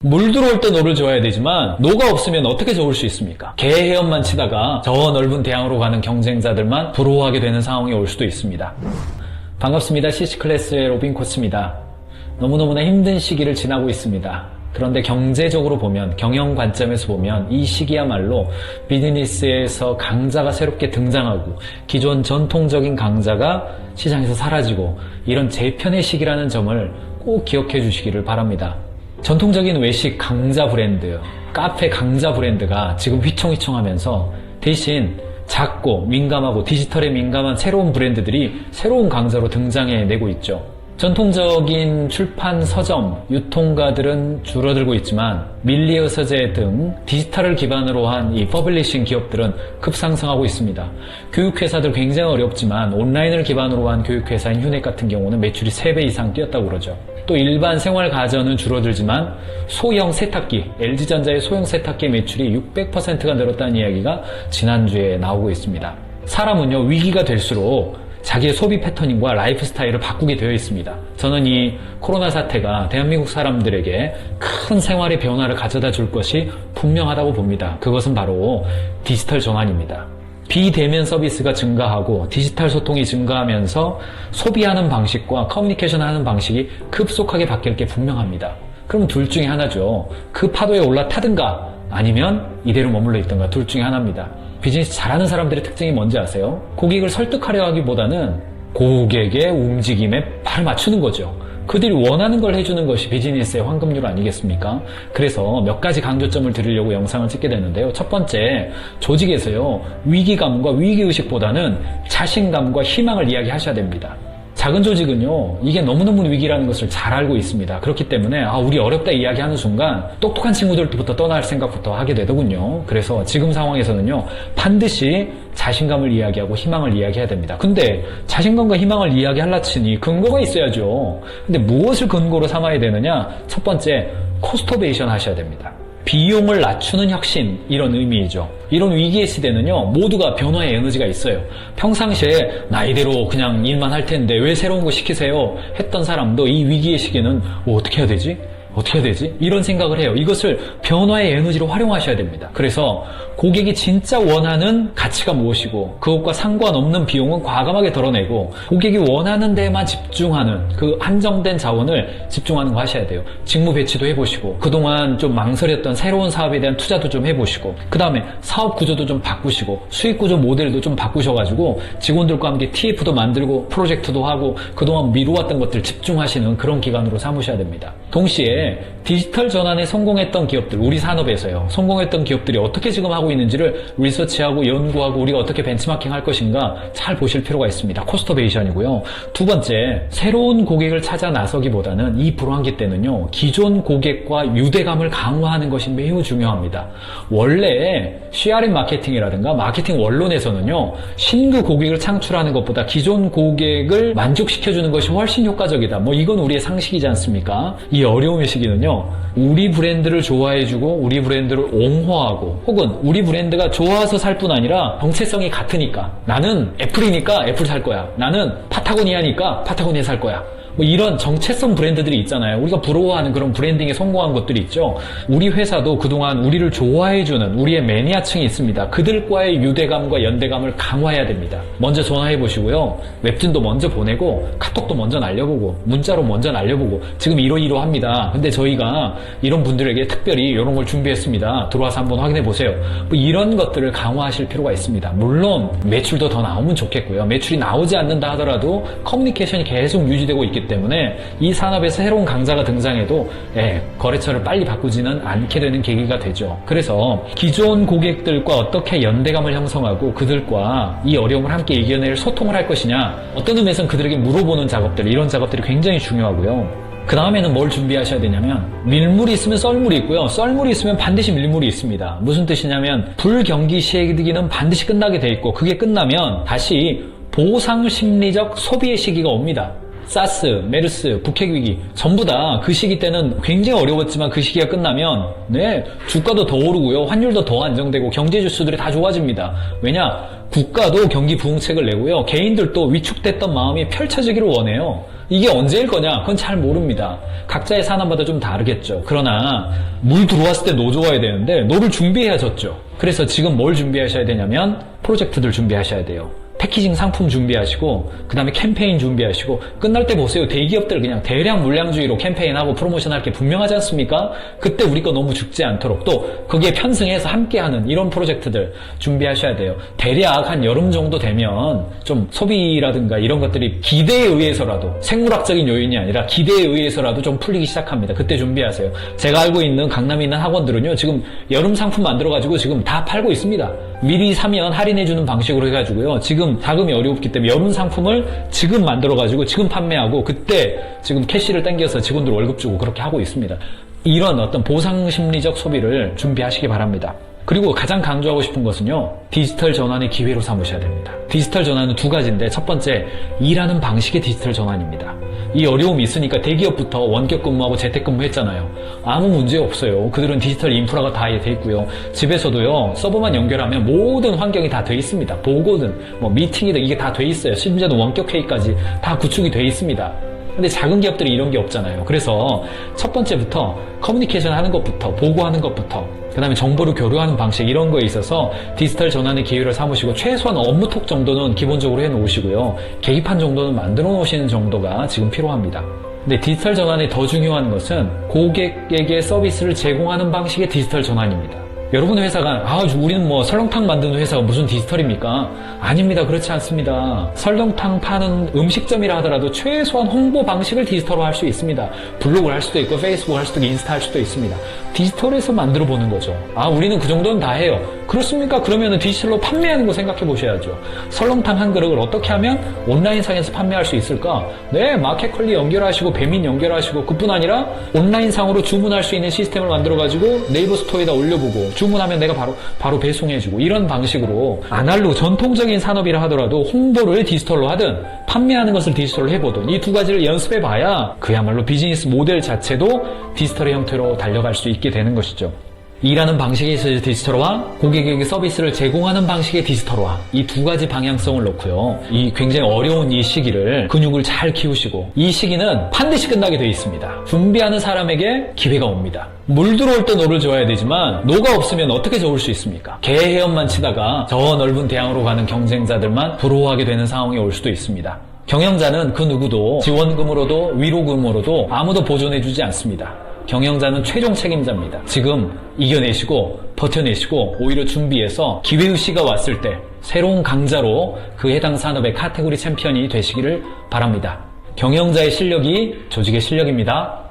물 들어올 때 노를 줘야 되지만 노가 없으면 어떻게 좋을 수 있습니까? 개 헤엄만 치다가 저 넓은 대양으로 가는 경쟁자들만 부러워하게 되는 상황이 올 수도 있습니다. 반갑습니다. CC클래스의 로빈 코치입니다. 너무너무나 힘든 시기를 지나고 있습니다. 그런데 경제적으로 보면, 경영 관점에서 보면 이 시기야말로 비즈니스에서 강자가 새롭게 등장하고 기존 전통적인 강자가 시장에서 사라지고 이런 재편의 시기라는 점을 꼭 기억해 주시기를 바랍니다. 전통적인 외식 강자 브랜드, 카페 강자 브랜드가 지금 휘청휘청하면서 대신 작고 민감하고 디지털에 민감한 새로운 브랜드들이 새로운 강자로 등장해내고 있죠. 전통적인 출판, 서점, 유통가들은 줄어들고 있지만 밀리어 서재 등 디지털을 기반으로 한 이 퍼블리싱 기업들은 급상승하고 있습니다. 교육회사들 굉장히 어렵지만 온라인을 기반으로 한 교육회사인 휴넷 같은 경우는 매출이 3배 이상 뛰었다고 그러죠. 또 일반 생활 가전은 줄어들지만 소형 세탁기, LG전자의 소형 세탁기 매출이 600%가 늘었다는 이야기가 지난주에 나오고 있습니다. 사람은요, 위기가 될수록 자기의 소비 패턴과 라이프 스타일을 바꾸게 되어 있습니다. 저는 이 코로나 사태가 대한민국 사람들에게 큰 생활의 변화를 가져다 줄 것이 분명하다고 봅니다. 그것은 바로 디지털 전환입니다. 비대면 서비스가 증가하고 디지털 소통이 증가하면서 소비하는 방식과 커뮤니케이션 하는 방식이 급속하게 바뀔 게 분명합니다. 그럼 둘 중에 하나죠. 그 파도에 올라타든가 아니면 이대로 머물러 있든가 둘 중에 하나입니다. 비즈니스 잘하는 사람들의 특징이 뭔지 아세요? 고객을 설득하려 하기보다는 고객의 움직임에 발을 맞추는 거죠. 그들이 원하는 걸 해주는 것이 비즈니스의 황금률 아니겠습니까? 그래서 몇 가지 강조점을 드리려고 영상을 찍게 됐는데요. 첫 번째, 조직에서요, 위기감과 위기의식보다는 자신감과 희망을 이야기하셔야 됩니다. 작은 조직은요, 이게 너무너무 위기라는 것을 잘 알고 있습니다. 그렇기 때문에 우리 어렵다 이야기하는 순간 똑똑한 친구들부터 떠날 생각부터 하게 되더군요. 그래서 지금 상황에서는요, 반드시 자신감을 이야기하고 희망을 이야기해야 됩니다. 근데 자신감과 희망을 이야기하려 치니 근거가 있어야죠. 근데 무엇을 근거로 삼아야 되느냐? 첫 번째, 코스토베이션 하셔야 됩니다. 비용을 낮추는 혁신, 이런 의미이죠. 이런 위기의 시대는요, 모두가 변화의 에너지가 있어요. 평상시에 나이대로 그냥 일만 할 텐데 왜 새로운 거 시키세요? 했던 사람도 이 위기의 시기는 어떻게 해야 되지? 어떻게 해야 되지? 이런 생각을 해요. 이것을 변화의 에너지로 활용하셔야 됩니다. 그래서 고객이 진짜 원하는 가치가 무엇이고 그것과 상관없는 비용은 과감하게 덜어내고 고객이 원하는 데만 집중하는 그 한정된 자원을 집중하는 거 하셔야 돼요. 직무 배치도 해보시고 그동안 좀 망설였던 새로운 사업에 대한 투자도 좀 해보시고 그 다음에 사업 구조도 좀 바꾸시고 수익 구조 모델도 좀 바꾸셔가지고 직원들과 함께 TF도 만들고 프로젝트도 하고 그동안 미루었던 것들 집중하시는 그런 기간으로 삼으셔야 됩니다. 동시에 디지털 전환에 성공했던 기업들, 우리 산업에서요, 성공했던 기업들이 어떻게 지금 하고 있는지를 리서치하고 연구하고 우리가 어떻게 벤치마킹 할 것인가 잘 보실 필요가 있습니다. 코스토베이션이고요. 두 번째, 새로운 고객을 찾아 나서기보다는 이 불황기 때는요, 기존 고객과 유대감을 강화하는 것이 매우 중요합니다. 원래 CRM 마케팅이라든가 마케팅 원론에서는요, 신규 고객을 창출하는 것보다 기존 고객을 만족시켜주는 것이 훨씬 효과적이다. 이건 우리의 상식이지 않습니까? 이 어려움의 시기는요, 우리 브랜드를 좋아해주고 우리 브랜드를 옹호하고 혹은 우리 브랜드가 좋아서 살 뿐 아니라 정체성이 같으니까 나는 애플이니까 애플 살 거야. 나는 파타고니아니까 파타고니아 살 거야. 이런 정체성 브랜드들이 있잖아요. 우리가 부러워하는 그런 브랜딩에 성공한 것들이 있죠. 우리 회사도 그동안 우리를 좋아해주는 우리의 매니아층이 있습니다. 그들과의 유대감과 연대감을 강화해야 됩니다. 먼저 전화해보시고요. 웹진도 먼저 보내고 카톡도 먼저 날려보고 문자로 먼저 날려보고 지금 이러이러합니다. 근데 저희가 이런 분들에게 특별히 이런 걸 준비했습니다. 들어와서 한번 확인해보세요. 이런 것들을 강화하실 필요가 있습니다. 물론 매출도 더 나오면 좋겠고요. 매출이 나오지 않는다 하더라도 커뮤니케이션이 계속 유지되고 있기 때문에 이 산업에 새로운 강자가 등장해도 거래처를 빨리 바꾸지는 않게 되는 계기가 되죠. 그래서 기존 고객들과 어떻게 연대감을 형성하고 그들과 이 어려움을 함께 이겨낼 소통을 할 것이냐, 어떤 의미에서는 그들에게 물어보는 작업들, 이런 작업들이 굉장히 중요하고요. 그 다음에는 뭘 준비하셔야 되냐면 밀물이 있으면 썰물이 있고요. 썰물이 있으면 반드시 밀물이 있습니다. 무슨 뜻이냐면 불경기 시기는 반드시 끝나게 돼 있고 그게 끝나면 다시 보상 심리적 소비의 시기가 옵니다. 사스, 메르스, 북핵위기 전부 다 그 시기 때는 굉장히 어려웠지만 그 시기가 끝나면 주가도 더 오르고요. 환율도 더 안정되고 경제 지수들이 다 좋아집니다. 왜냐? 국가도 경기 부흥책을 내고요. 개인들도 위축됐던 마음이 펼쳐지기를 원해요. 이게 언제일 거냐? 그건 잘 모릅니다. 각자의 산업마다 좀 다르겠죠. 그러나 물 들어왔을 때 노 좋아야 되는데 노를 준비해야졌죠. 그래서 지금 뭘 준비하셔야 되냐면 프로젝트들 준비하셔야 돼요. 패키징 상품 준비하시고 그 다음에 캠페인 준비하시고 끝날 때 보세요. 대기업들 그냥 대량 물량주의로 캠페인하고 프로모션할 게 분명하지 않습니까? 그때 우리 거 너무 죽지 않도록 또 거기에 편승해서 함께하는 이런 프로젝트들 준비하셔야 돼요. 대략 한 여름 정도 되면 좀 소비라든가 이런 것들이 기대에 의해서라도 생물학적인 요인이 아니라 기대에 의해서라도 좀 풀리기 시작합니다. 그때 준비하세요. 제가 알고 있는 강남에 있는 학원들은요 지금 여름 상품 만들어가지고 지금 다 팔고 있습니다. 미리 사면 할인해주는 방식으로 해가지고요. 지금 자금이 어렵기 때문에 여름 상품을 지금 만들어가지고 지금 판매하고 그때 지금 캐시를 땡겨서 직원들 월급 주고 그렇게 하고 있습니다. 이런 어떤 보상 심리적 소비를 준비하시기 바랍니다. 그리고 가장 강조하고 싶은 것은요. 디지털 전환의 기회로 삼으셔야 됩니다. 디지털 전환은 두 가지인데 첫 번째, 일하는 방식의 디지털 전환입니다. 이 어려움이 있으니까 대기업부터 원격 근무하고 재택근무 했잖아요. 아무 문제 없어요. 그들은 디지털 인프라가 다 돼 있고요. 집에서도요. 서버만 연결하면 모든 환경이 다 돼 있습니다. 보고든 뭐 미팅이든 이게 다 돼 있어요. 심지어는 원격 회의까지 다 구축이 돼 있습니다. 근데 작은 기업들이 이런 게 없잖아요. 그래서 첫 번째부터 커뮤니케이션 하는 것부터 보고하는 것부터 그 다음에 정보를 교류하는 방식 이런 거에 있어서 디지털 전환의 기회를 삼으시고 최소한 업무톡 정도는 기본적으로 해놓으시고요. 계기판 정도는 만들어 놓으시는 정도가 지금 필요합니다. 근데 디지털 전환이 더 중요한 것은 고객에게 서비스를 제공하는 방식의 디지털 전환입니다. 여러분 회사가 우리는 뭐 설렁탕 만드는 회사가 무슨 디지털입니까? 아닙니다. 그렇지 않습니다. 설렁탕 파는 음식점이라 하더라도 최소한 홍보 방식을 디지털로 할 수 있습니다. 블로그를 할 수도 있고 페이스북 할 수도 있고 인스타 할 수도 있습니다. 디지털에서 만들어 보는 거죠. 우리는 그 정도는 다 해요. 그렇습니까? 그러면은 디지털로 판매하는 거 생각해 보셔야죠. 설렁탕 한 그릇을 어떻게 하면 온라인상에서 판매할 수 있을까? 마켓컬리 연결하시고 배민 연결하시고 그뿐 아니라 온라인상으로 주문할 수 있는 시스템을 만들어가지고 네이버 스토어에다 올려보고 주문하면 내가 바로 배송해주고 이런 방식으로 아날로그 전통적인 산업이라 하더라도 홍보를 디지털로 하든 판매하는 것을 디지털로 해보든 이 두 가지를 연습해봐야 그야말로 비즈니스 모델 자체도 디지털의 형태로 달려갈 수 있게 되는 것이죠. 일하는 방식에 있어서 디지털화, 고객에게 서비스를 제공하는 방식의 디지털화 이 두 가지 방향성을 놓고요. 이 굉장히 어려운 이 시기를 근육을 잘 키우시고 이 시기는 반드시 끝나게 되어 있습니다. 준비하는 사람에게 기회가 옵니다. 물 들어올 때 노를 저어야 되지만 노가 없으면 어떻게 저을 수 있습니까? 개 헤엄만 치다가 저 넓은 대양으로 가는 경쟁자들만 부러워하게 되는 상황이 올 수도 있습니다. 경영자는 그 누구도 지원금으로도 위로금으로도 아무도 보존해주지 않습니다. 경영자는 최종 책임자입니다. 지금 이겨내시고 버텨내시고 오히려 준비해서 기회의 시가 왔을 때 새로운 강자로 그 해당 산업의 카테고리 챔피언이 되시기를 바랍니다. 경영자의 실력이 조직의 실력입니다.